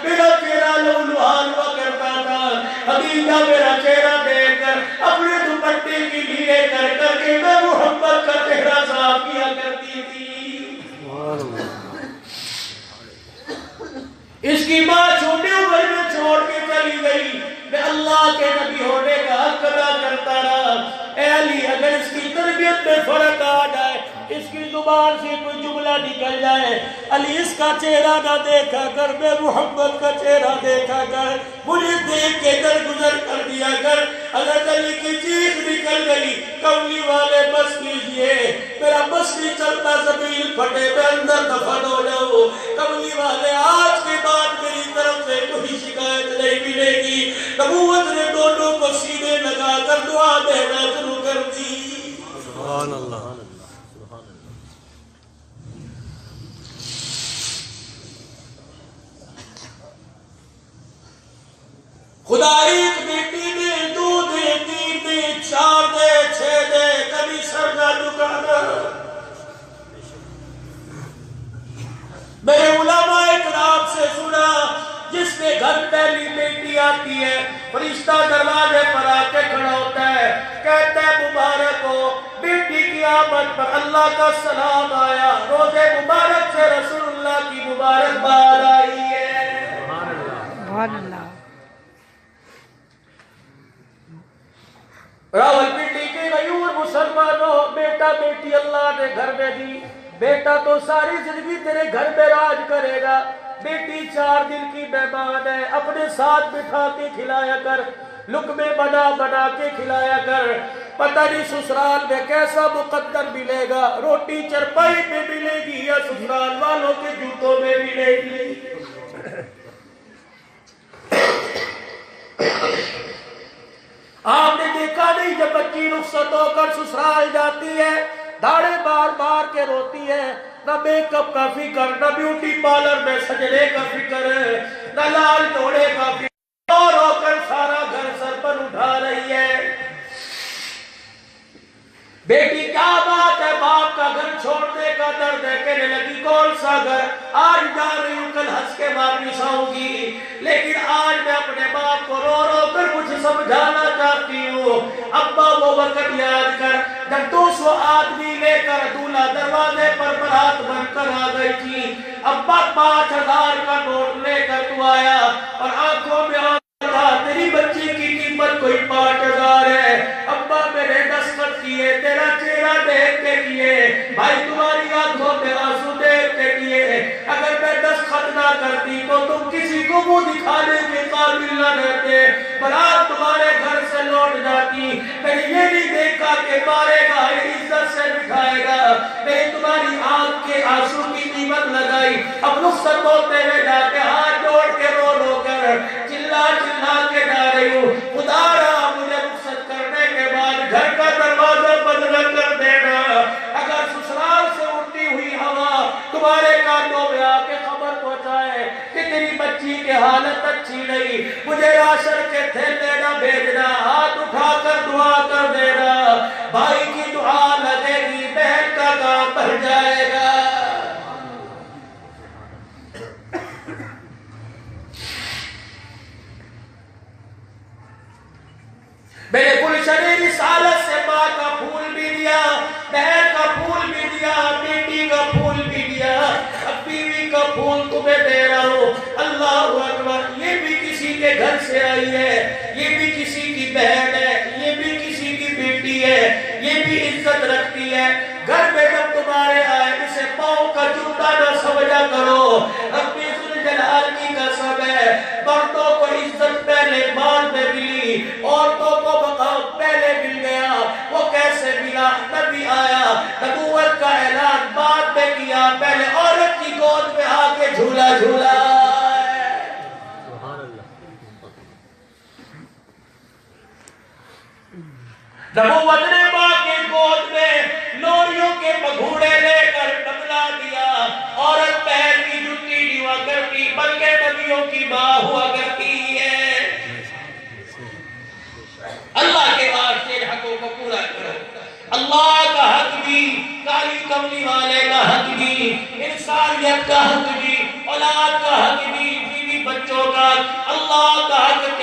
میرا چہرہ لولوہان ہوا کرتا تھا. خدیجہ میرا چہرہ دیکھ کر اپنے دوپٹے کی لیے کر کر کے میں محمد کا چہرہ صاف کیا کرتی تھی. اس کی ماں چھوٹی عمر میں چھوڑ کے چلی گئی. میں اللہ کے نبی ہونے کا حق ادا کرتا رہا. اے علی اگر اس کی تربیت میں فرق آ جائے, اس کی زبان سے کوئی جملہ نکل جائے, علی اس کا چہرہ نہ دیکھا کر, میں محمد کا چہرہ دیکھا کر, مجھے دیکھ کے درگزر کر دیا کر. اگر علی کی چیخ نکل گئی, کملی والے بس کیجئے, میرا بس نہیں چلتا, زمین پھٹے میں اندر دفن ہو جاؤ. کملی والے آج کے بعد میری طرف سے کوئی شکایت نہیں ملے گی. نبوت نے دونوں کو سینے لگا کر دعا دینا شروع کر دی. سبحان اللہ. خدا ایک بیٹی دے, دو دے, تین دے, چار دے, چھ دے, کبھی سر نہ جھکانا. میرے علماء اکرام سے سنا, جس کے گھر پہلی بیٹی آتی ہے, فرشتہ دروازے پر آ کے کھڑا ہوتا ہے, کہتا ہے مبارک ہو, بیٹی کی آمد پر اللہ کا سلام آیا, روزے مبارک سے رسول اللہ کی مبارک باد آئی ہے. سبحان اللہ. راول پنڈی کے غیور مسلمانوں, بیٹا بیٹی اللہ نے گھر میں دی. بیٹا تو ساری زندگی تیرے گھر میں راج کرے گا, بیٹی 4 دن کی مہمان ہے, اپنے ساتھ بٹھا کے کھلایا کر, لقمے بنا بنا کے کھلایا کر. پتہ نہیں سسرال میں کیسا مقدر ملے گا, روٹی چرپائی میں ملے گی یا سسرال والوں کے جوتوں میں ملے گی. آپ نے دیکھا نہیں جب بچی رخصت ہو کر سسرال جاتی ہے, داڑے بار بار کے روتی ہے, نہ میک اپ کا فکر, نہ بیوٹی پارلر میں سجنے کا فکر, نہ لال جوڑے کا فکر, رو کر سارا گھر سر پر اٹھا رہی ہے. بیٹی کیا بات ہے, باپ کا گھر چھوڑنے کا درد ہے, کہنے لگی کون سا گھر, آج جا رہی ہوں کل ہنس کے واپس آؤں گی, لیکن آج میں اپنے باپ کو رو رو کر کچھ سمجھانا چاہتی ہوں. ابا وہ وقت یاد کر جب 200 آدمی لے کر دولہا دروازے پر برات بن کر آ گئی تھی. ابا 5000 کا نوٹ لے کر تو آیا اور آنکھوں میں تیری بچی کی قیمت کوئی 5000 ہے. ابا میرے دستخط کیے, تیرا چہرہ دیکھ کے کیے, بھائی تمہاری آنکھوں میں آنسو دیکھ کے کیے. اگر میں دستخط نہ کرتی تو تم کسی کو منہ دکھانے کے قابل نہ رہتے, برات تمہارے گھر سے لوٹ جاتی. میں نے یہ نہیں دیکھا کہ مارے گا عزت سے بٹھائے گا, میں نے تمہاری آنکھ کے آنسو کی قیمت لگائی. اب رخصت ہوتے ہوئے جا کے ہاتھ جوڑ کے رو رو کر چلا چلا کے جا رہی ہوں, خدا را مجھے رخصت کرنے کے بعد گھر کا دروازہ بند نہ کر دینا. اگر سسرال سے اڑتی ہوئی ہوا تمہارے کانوں میں آ کے خبر پہنچائے کہ تیری بچی کی حالت اچھی نہیں, مجھے راشن کے تھیلے نہ بھیجنا, ہاتھ اٹھا کر دعا کر دینا. بھائی کی دعا لگے گی, بہن کا کام بڑھ جائے گا. میں نے گلشن رسالت سے ماں کا پھول بھی دیا, بہن کا پھول بھی دیا, بیٹی کا پھول بھی دیا, اب بیوی کا پھول تمہیں دے رہا ہوں. اللہ اکبر. یہ بھی کسی کے گھر سے آئی ہے, یہ بھی کسی کی بہن ہے, یہ بھی کسی کی بیٹی ہے, یہ بھی عزت رکھتی ہے. گھر میں جب تمہارے آئے اسے پاؤں کا جوتا نہ سمجھا کرو. ربی ذوالجلال کی قسم ہے, مردوں کو عزت پہلے مال میں ملی, عورتوں کو مقام پہلے مل گیا. وہ کیسے ملا؟ نبی آیا, نبوت کا اعلان بعد میں کیا, پہلے عورت کی گود میں آ کے جھولا جھولا. نبوت نے ماں کے گود میں لوریوں کے پگھوڑے لے کر ڈبلا دیا. عورت پیر کی جوتی نہیں ہوا کرتی بلکہ نبیوں کی ماں ہوا کرتی ہے. اللہ کے واسطے حقوں کو پورا کرو. اللہ کا حق بھی, کالی کملی والے کا حق بھی, انسانیت کا حق بھی, اولاد کا حق بھی, بیوی بچوں چوکا اللہ کا حق